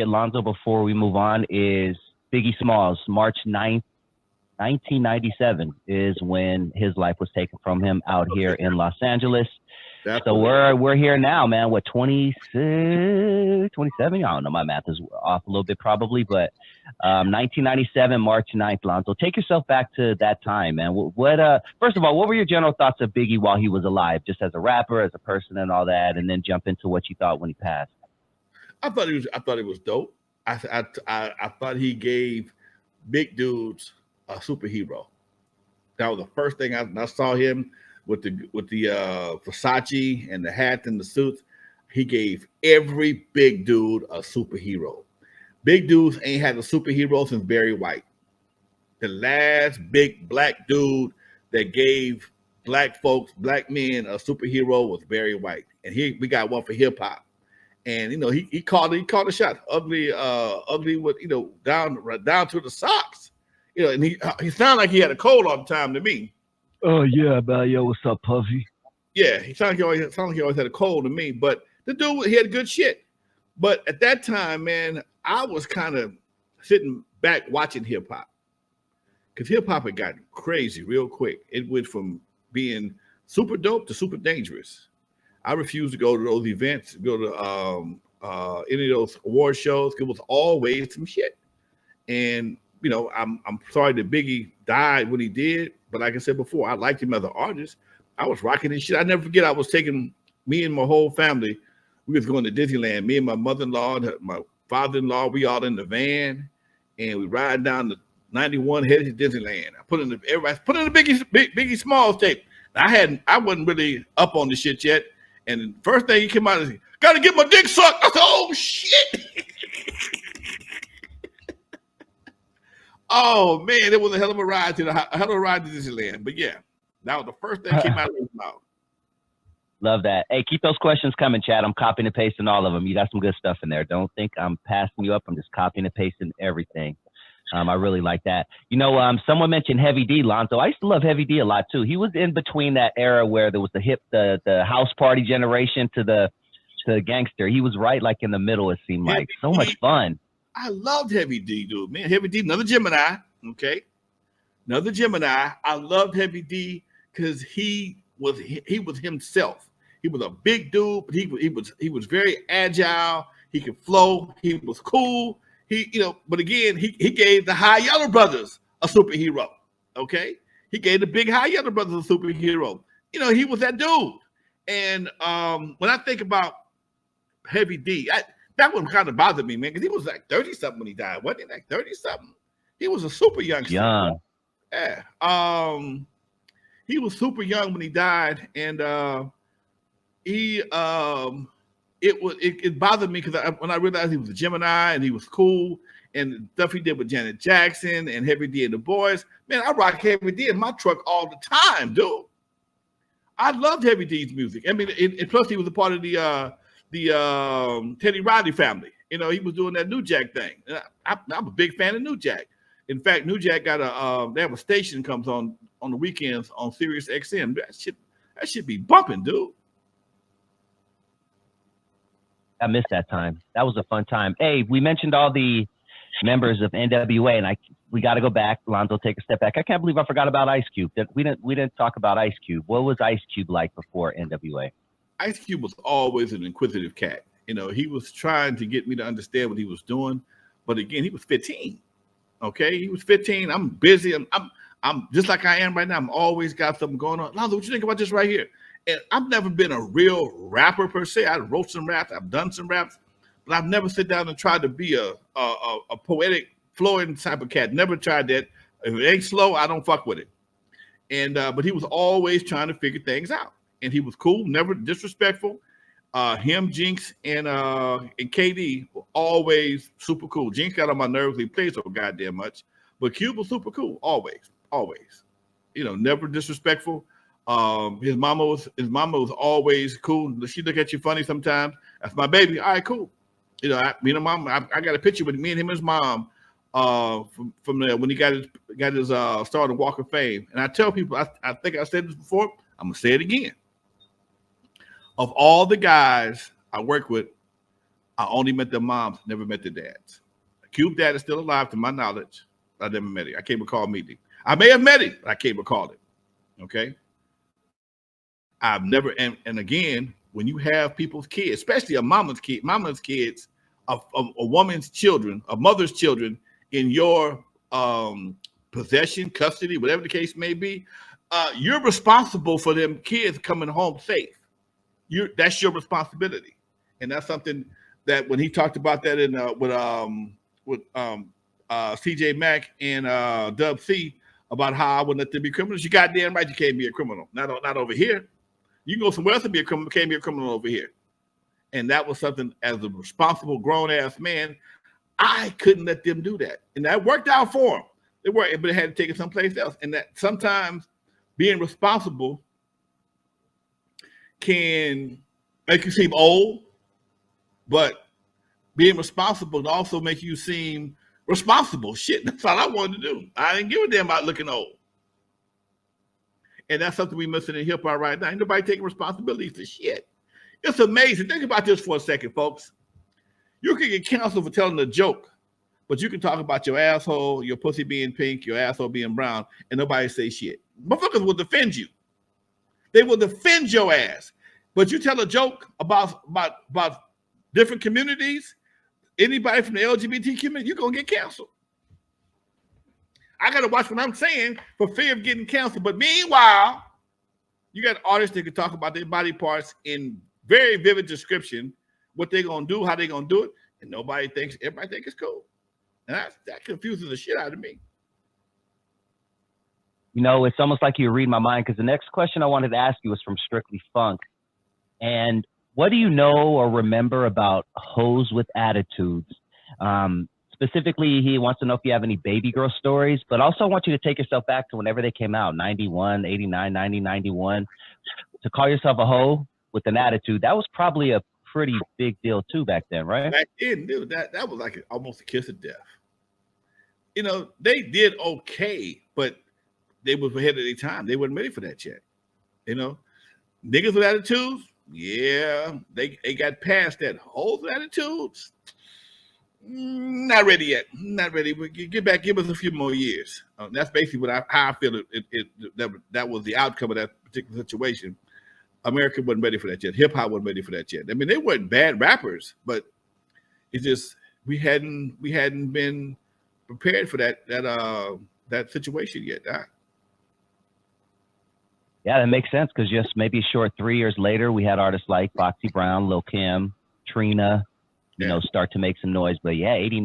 Lonzo, before we move on, is Biggie Smalls. March 9th, 1997 is when his life was taken from him out here in Los Angeles. So we're here now, man. What, 26, 27? I don't know. My math is off a little bit probably, but 1997, March 9th, Lonzo. Take yourself back to that time, man. First of all, what were your general thoughts of Biggie while he was alive, just as a rapper, as a person and all that, and then jump into what you thought when he passed? I thought it was dope. I thought he gave big dudes a superhero. That was the first thing I saw him with the Versace and the hat and the suits. He gave every big dude a superhero. Big dudes ain't had a superhero since Barry White. The last big black dude that gave black folks, black men, a superhero was Barry White, and we got one for hip hop. And he called a shot, ugly with down to the socks, and he sounded like he had a cold all the time to me. Oh yeah, man, yo, what's up, Puffy? Yeah, he sounded like he always had a cold to me, but the dude, he had good shit. But at that time, man, I was kind of sitting back watching hip hop, because hip hop had gotten crazy real quick. It went from being super dope to super dangerous. I refused to go to those events, go to any of those award shows. It was always some shit. And I'm sorry that Biggie died when he did, but like I said before, I liked him as an artist. I was rocking his shit. I never forget. I was taking me and my whole family. We was going to Disneyland. Me and my mother-in-law, my father-in-law, we all in the van, and we ride down the 91 headed to Disneyland. Everybody put in the Biggie Smalls tape. I wasn't really up on the shit yet. And the first thing he came out is, gotta get my dick sucked. I said, oh shit. Oh man, it was a hell of a ride to Disneyland. But yeah, that was the first thing that came out of his mouth. Love that. Hey, keep those questions coming, Chad. I'm copying and pasting all of them. You got some good stuff in there. Don't think I'm passing you up. I'm just copying and pasting everything. I really like that. Someone mentioned Heavy D, Lonzo. I used to love Heavy D a lot too. He was in between that era where there was the house party generation to the gangster. He was right like in the middle, it seemed like. So much fun. I loved Heavy D, dude. Man, Heavy D, another Gemini. Okay. Another Gemini. I loved Heavy D because he was himself. He was a big dude, but he was very agile. He could flow. He was cool. But again, he gave the High Yellow Brothers a superhero. Okay, he gave the big High Yellow Brothers a superhero. He was that dude. And when I think about Heavy D, that one kind of bothered me, man, because he was like 30-something when he died. Wasn't he like 30-something? He was a super youngster. Young. Yeah. He was super young when he died, and it bothered me because when I realized he was a Gemini and he was cool, and the stuff he did with Janet Jackson and Heavy D and the Boys, man, I rock Heavy D in my truck all the time, dude. I loved Heavy D's music. I mean, and plus he was a part of the Teddy Riley family. He was doing that New Jack thing. I'm a big fan of New Jack. In fact, New Jack got they have a station comes on the weekends on Sirius XM. That should be bumping, dude. I missed that time. That was a fun time. Hey, we mentioned all the members of N.W.A. and we got to go back. Lonzo, take a step back. I can't believe I forgot about Ice Cube. We didn't talk about Ice Cube. What was Ice Cube like before N.W.A.? Ice Cube was always an inquisitive cat. He was trying to get me to understand what he was doing, but again, he was 15. Okay, he was 15. I'm busy. I'm just like I am right now. I'm always got something going on. Lonzo, what you think about this right here? And I've never been a real rapper per se. I wrote some raps, I've done some raps, but I've never sit down and tried to be a poetic, flowing type of cat. Never tried that. If it ain't slow, I don't fuck with it. And but he was always trying to figure things out, and he was cool, never disrespectful. Him, Jinx, and KD were always super cool. Jinx got on my nerves. He played so goddamn much, but Cube was super cool, always. Never disrespectful. His mama was always cool. She look at you funny sometimes. That's my baby. All right, cool. Mom. I got a picture with me and him and his mom from when he got his start on Walk of Fame. And I tell people, I think I said this before. I'm gonna say it again. Of all the guys I work with, I only met their moms, never met their dads. Cube dad is still alive to my knowledge. I never met him. I can't recall meeting. I may have met him, but I can't recall it. Okay. I've never, and again, when you have people's kids, especially a mama's kids, a woman's children, a mother's children in your possession, custody, whatever the case may be, you're responsible for them kids coming home safe. That's your responsibility, and that's something that when he talked about that in with CJ Mack and Dub C about how I wouldn't let them be criminals. You goddamn right, you can't be a criminal. Not over here. You can go somewhere else and be a criminal. Can't be a criminal over here. And that was something, as a responsible grown ass man, I couldn't let them do that, and that worked out for them. It worked, but it had to take it someplace else. And that sometimes being responsible can make you seem old, but being responsible can also make you seem responsible. Shit, that's all I wanted to do. I didn't give a damn about looking old. And that's something we missing in hip hop right now. Ain't nobody taking responsibility for shit. It's amazing. Think about this for a second, folks. You can get canceled for telling a joke, but you can talk about your asshole, your pussy being pink, your asshole being brown, and nobody say shit. Motherfuckers will defend you. They will defend your ass. But you tell a joke about different communities, anybody from the LGBT community, you're going to get canceled. I got to watch what I'm saying for fear of getting canceled. But meanwhile, you got artists that can talk about their body parts in very vivid description, what they're going to do, how they're going to do it, and everybody thinks it's cool. And that confuses the shit out of me. You know, it's almost like you read my mind, because the next question I wanted to ask you was from Strictly Funk. And what do you know or remember about hoes with attitudes? Specifically, he wants to know if you have any baby girl stories, but also I want you to take yourself back to whenever they came out, 91, 89, 90, 91. To call yourself a hoe with an attitude, that was probably a pretty big deal too back then, right? Back then, dude, that was like almost a kiss of death. You know, they did okay, but they was ahead of their time. They weren't ready for that yet. You know, niggas with attitudes, yeah, they got past that. Hoes with attitudes, not ready yet. Not ready. Get back. Give us a few more years. That's basically how I feel. That was the outcome of that particular situation. America wasn't ready for that yet. Hip hop wasn't ready for that yet. I mean, they weren't bad rappers, but it's just we hadn't been prepared for that situation yet. Yeah, that makes sense, because just maybe a short 3 years later, we had artists like Foxy Brown, Lil Kim, Trina, you know, start to make some noise. But yeah, 89.